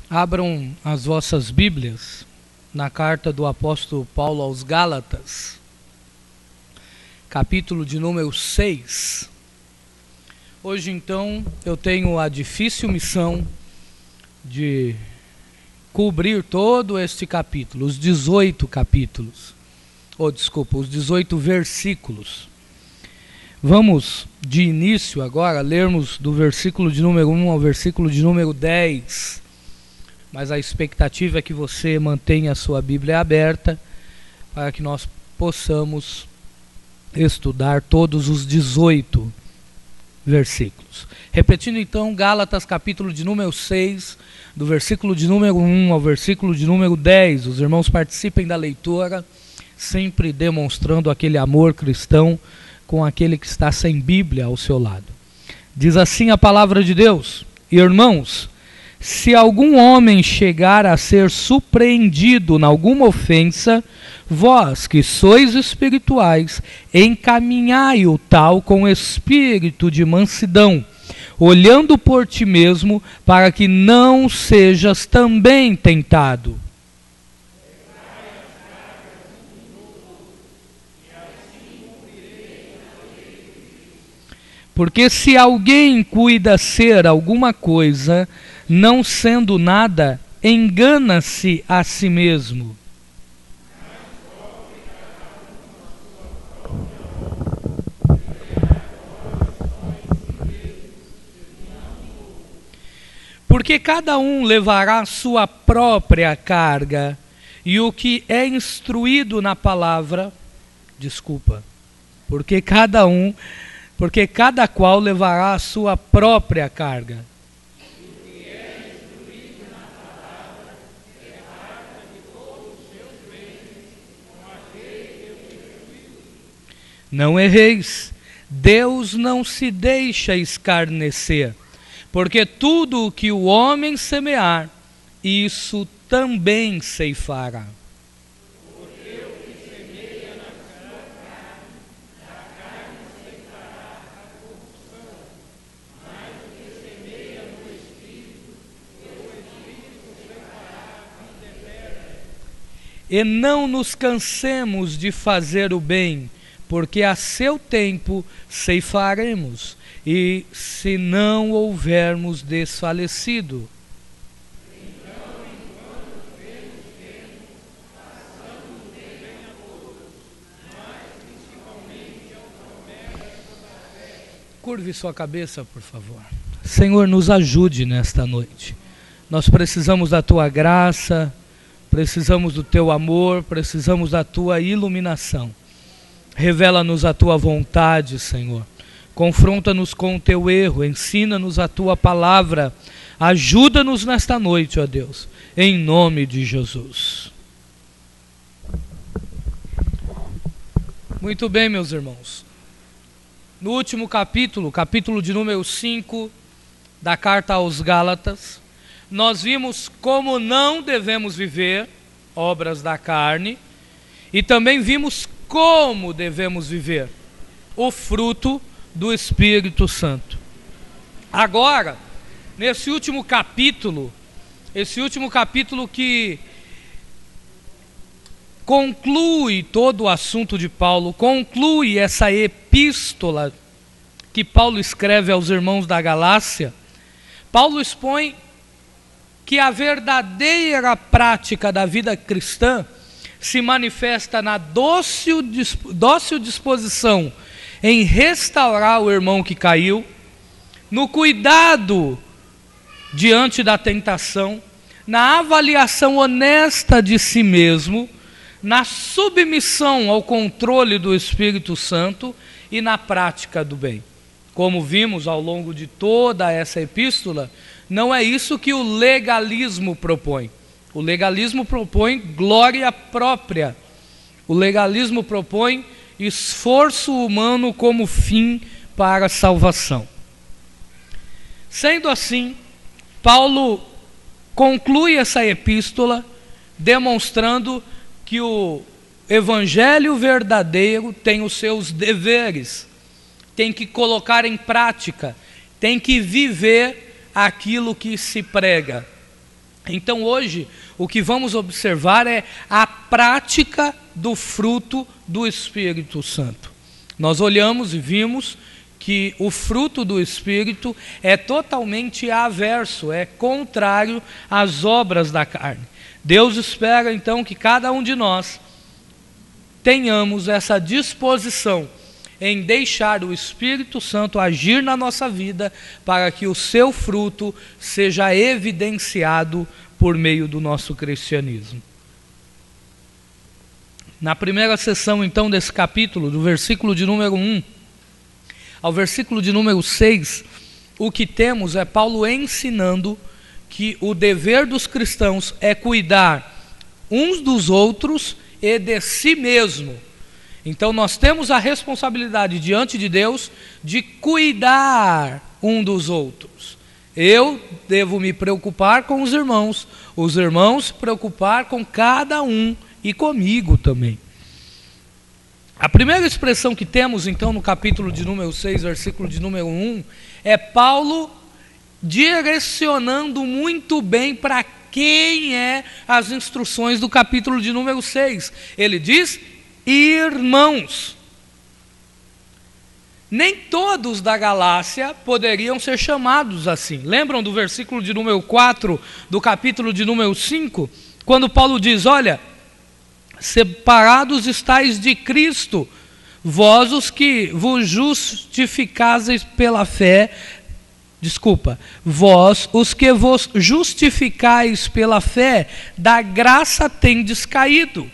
Abram as vossas Bíblias na carta do apóstolo Paulo aos Gálatas, capítulo de número 6. Hoje, então, eu tenho a difícil missão de cobrir todo este capítulo, os 18 capítulos, os 18 versículos. Vamos, de início agora, lermos do versículo de número 1 ao versículo de número 10. Mas a expectativa é que você mantenha a sua Bíblia aberta para que nós possamos estudar todos os 18 versículos. Repetindo então, Gálatas capítulo de número 6, do versículo de número 1 ao versículo de número 10. Os irmãos participem da leitura, sempre demonstrando aquele amor cristão com aquele que está sem Bíblia ao seu lado. Diz assim a palavra de Deus: Irmãos, se algum homem chegar a ser surpreendido em alguma ofensa, vós que sois espirituais, encaminhai o tal com espírito de mansidão, olhando por ti mesmo, para que não sejas também tentado. Porque se alguém cuida ser alguma coisa, não sendo nada, engana-se a si mesmo. Porque cada um levará a sua própria carga, e o que é instruído na palavra, porque cada qual levará a sua própria carga. Não erreis, Deus não se deixa escarnecer, porque tudo o que o homem semear, isso também ceifará. Porque o que semeia na sua carne, da carne ceifará a corrupção, mas o que semeia no Espírito, do Espírito ceifará a vida eterna. E não nos cansemos de fazer o bem, porque a seu tempo ceifaremos, e se não houvermos desfalecido. Então, enquanto temos tempo, façamos o bem a todos, mas principalmente aos colegas da fé. Curve sua cabeça, por favor. Senhor, nos ajude nesta noite. Nós precisamos da tua graça, precisamos do teu amor, precisamos da tua iluminação. Revela-nos a tua vontade, Senhor. Confronta-nos com o teu erro, ensina-nos a tua palavra. Ajuda-nos nesta noite, ó Deus, em nome de Jesus. Muito bem, meus irmãos. No último capítulo, capítulo de número 5 da carta aos Gálatas, nós vimos como não devemos viver obras da carne e também vimos como devemos viver o fruto do Espírito Santo. Agora, nesse último capítulo, que conclui todo o assunto de Paulo, conclui essa epístola que Paulo escreve aos irmãos da Galácia, Paulo expõe que a verdadeira prática da vida cristã se manifesta na dócil disposição em restaurar o irmão que caiu, no cuidado diante da tentação, na avaliação honesta de si mesmo, na submissão ao controle do Espírito Santo e na prática do bem. Como vimos ao longo de toda essa epístola, não é isso que o legalismo propõe. O legalismo propõe glória própria. O legalismo propõe esforço humano como fim para a salvação. Sendo assim, Paulo conclui essa epístola demonstrando que o evangelho verdadeiro tem os seus deveres, tem que colocar em prática, tem que viver aquilo que se prega. Então hoje o que vamos observar é a prática do fruto do Espírito Santo. Nós olhamos e vimos que o fruto do Espírito é totalmente averso, é contrário às obras da carne. Deus espera então que cada um de nós tenhamos essa disposição em deixar o Espírito Santo agir na nossa vida para que o seu fruto seja evidenciado por meio do nosso cristianismo. Na primeira sessão então desse capítulo, do versículo de número 1 ao versículo de número 6, o que temos é Paulo ensinando que o dever dos cristãos é cuidar uns dos outros e de si mesmo. Então nós temos a responsabilidade diante de Deus de cuidar um dos outros. Eu devo me preocupar com os irmãos se preocupar com cada um e comigo também. A primeira expressão que temos então no capítulo de número 6, versículo de número 1, é Paulo direcionando muito bem para quem é as instruções do capítulo de número 6. Ele diz: irmãos. Nem todos da Galácia poderiam ser chamados assim. Lembram do versículo de número 4 do capítulo de número 5? Quando Paulo diz: olha, separados estáis de Cristo, vós os que vos justificais pela fé, vós os que vos justificais pela fé, da graça tendes caído.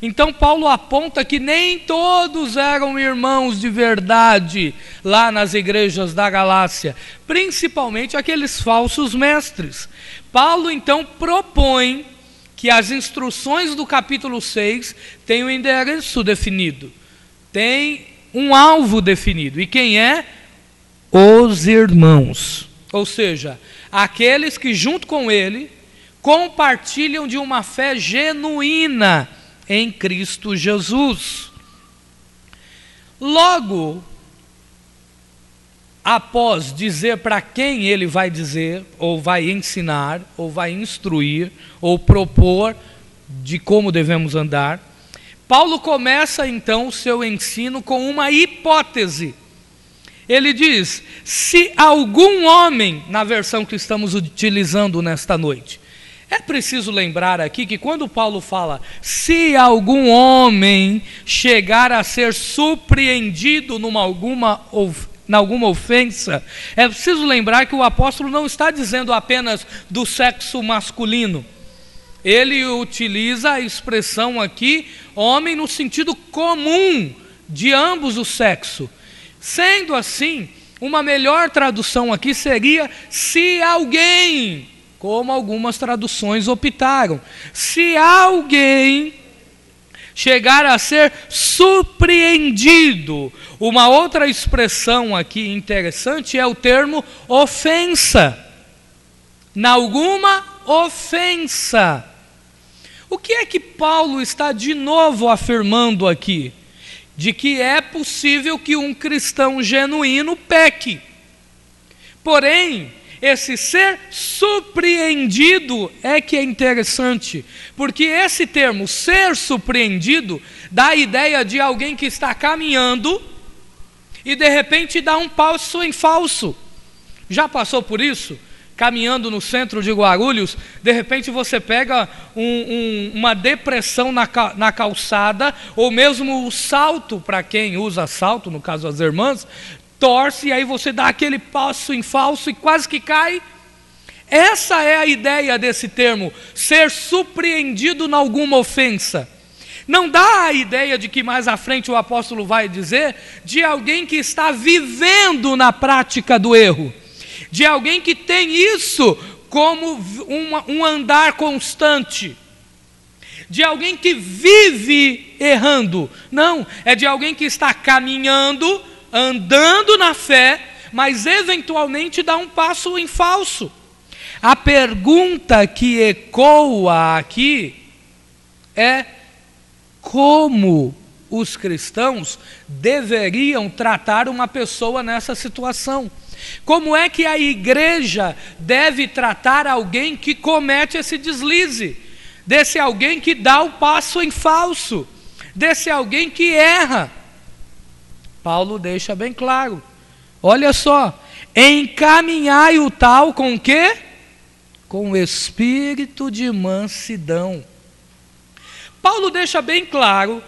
Então Paulo aponta que nem todos eram irmãos de verdade lá nas igrejas da Galácia, principalmente aqueles falsos mestres. Paulo então propõe que as instruções do capítulo 6 têm um endereço definido, tem um alvo definido. E quem é? Os irmãos. Ou seja, aqueles que junto com ele compartilham de uma fé genuína em Cristo Jesus. Logo, após dizer para quem ele vai dizer, ou vai ensinar, ou vai instruir, ou propor de como devemos andar, Paulo começa então o seu ensino com uma hipótese. Ele diz: se algum homem, na versão que estamos utilizando nesta noite. É preciso lembrar aqui que quando Paulo fala, se algum homem chegar a ser surpreendido numa alguma ofensa, é preciso lembrar que o apóstolo não está dizendo apenas do sexo masculino. Ele utiliza a expressão aqui, homem, no sentido comum de ambos os sexos. Sendo assim, uma melhor tradução aqui seria, se alguém, como algumas traduções optaram, se alguém chegar a ser surpreendido. Uma outra expressão aqui interessante é o termo ofensa. Na alguma ofensa. O que é que Paulo está de novo afirmando aqui? De que é possível que um cristão genuíno peque. Porém, esse ser surpreendido é que é interessante, porque esse termo, ser surpreendido, dá a ideia de alguém que está caminhando e de repente dá um passo em falso. Já passou por isso? Caminhando no centro de Guarulhos, de repente você pega uma depressão na calçada, ou mesmo o salto, para quem usa salto, no caso as irmãs, torce e aí você dá aquele passo em falso e quase que cai. Essa é a ideia desse termo, ser surpreendido em alguma ofensa. Não dá a ideia de que mais à frente o apóstolo vai dizer de alguém que está vivendo na prática do erro, de alguém que tem isso como um andar constante, de alguém que vive errando. Não, é de alguém que está caminhando, andando na fé, mas eventualmente dá um passo em falso. A pergunta que ecoa aqui é: como os cristãos deveriam tratar uma pessoa nessa situação? Como é que a igreja deve tratar alguém que comete esse deslize? Desse alguém que dá o passo em falso, desse alguém que erra? Paulo deixa bem claro. Olha só, encaminhai o tal com o quê? Com o espírito de mansidão. Paulo deixa bem claro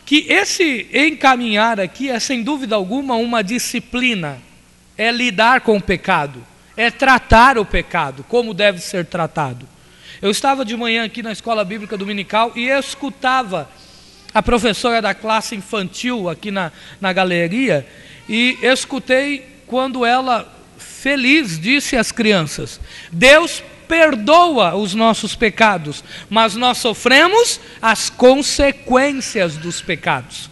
que esse encaminhar aqui é sem dúvida alguma uma disciplina, é lidar com o pecado, é tratar o pecado, como deve ser tratado. Eu estava de manhã aqui na escola bíblica dominical e escutava a professora da classe infantil aqui na galeria, e escutei quando ela, feliz, disse às crianças: Deus perdoa os nossos pecados, mas nós sofremos as consequências dos pecados.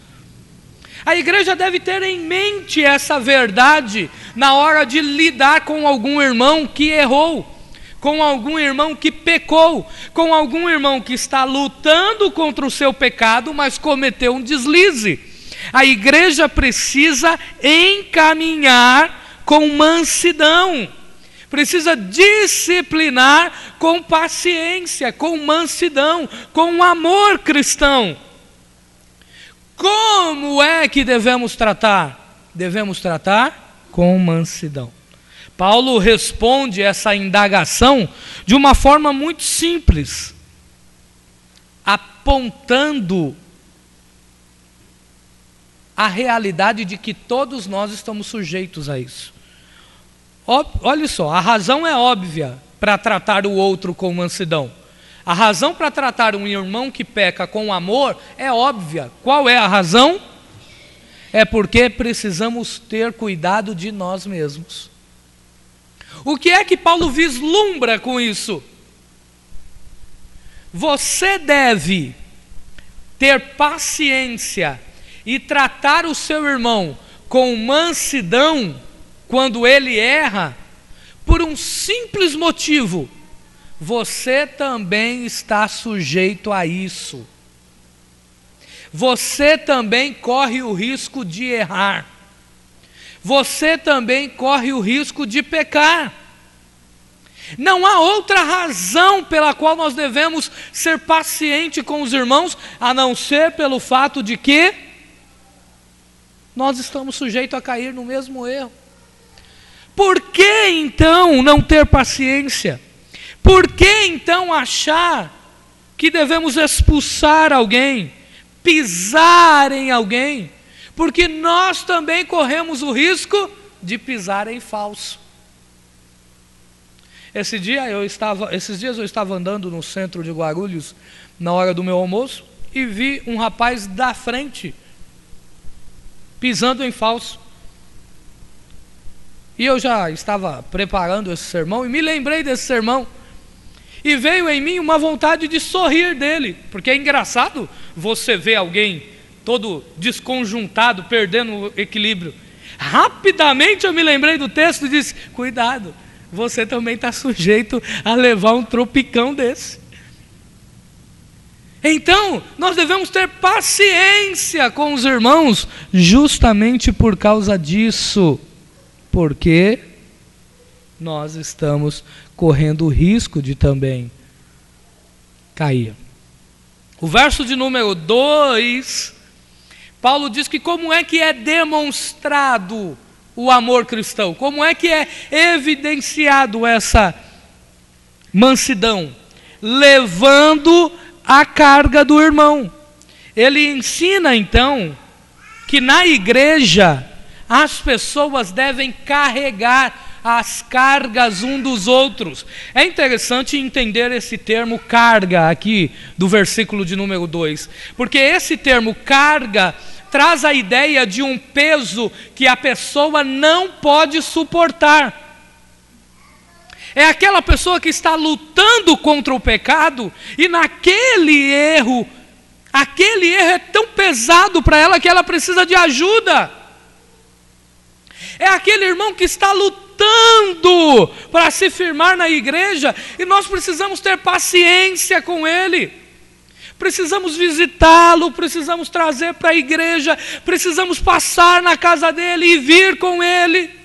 A igreja deve ter em mente essa verdade na hora de lidar com algum irmão que errou, com algum irmão que pecou, com algum irmão que está lutando contra o seu pecado, mas cometeu um deslize. A igreja precisa encaminhar com mansidão, precisa disciplinar com paciência, com mansidão, com amor cristão. Como é que devemos tratar? Devemos tratar com mansidão. Paulo responde essa indagação de uma forma muito simples, apontando a realidade de que todos nós estamos sujeitos a isso. Olha só, a razão é óbvia para tratar o outro com mansidão. A razão para tratar um irmão que peca com amor é óbvia. Qual é a razão? É porque precisamos ter cuidado de nós mesmos. O que é que Paulo vislumbra com isso? Você deve ter paciência e tratar o seu irmão com mansidão quando ele erra, por um simples motivo: você também está sujeito a isso. Você também corre o risco de errar. Você também corre o risco de pecar. Não há outra razão pela qual nós devemos ser pacientes com os irmãos, a não ser pelo fato de que nós estamos sujeitos a cair no mesmo erro. Por que então não ter paciência? Por que então achar que devemos expulsar alguém, pisar em alguém? Porque nós também corremos o risco de pisar em falso. Esses dias eu estava andando no centro de Guarulhos na hora do meu almoço e vi um rapaz da frente pisando em falso. E eu já estava preparando esse sermão e me lembrei desse sermão. E veio em mim uma vontade de sorrir dele, porque é engraçado você ver alguém todo desconjuntado, perdendo o equilíbrio. Rapidamente eu me lembrei do texto e disse: cuidado, você também está sujeito a levar um tropicão desse. Então, nós devemos ter paciência com os irmãos, justamente por causa disso, porque nós estamos correndo o risco de também cair. O verso de número 2, Paulo diz que como é que é demonstrado o amor cristão, como é que é evidenciado essa mansidão? Levando a carga do irmão. Ele ensina então que na igreja as pessoas devem carregar as cargas um dos outros. É interessante entender esse termo carga aqui do versículo de número 2, porque esse termo carga traz a ideia de um peso que a pessoa não pode suportar. É aquela pessoa que está lutando contra o pecado e naquele erro, aquele erro é tão pesado para ela que ela precisa de ajuda. É aquele irmão que está lutando para se firmar na igreja e nós precisamos ter paciência com ele. Precisamos visitá-lo, precisamos trazer para a igreja, precisamos passar na casa dele e vir com ele.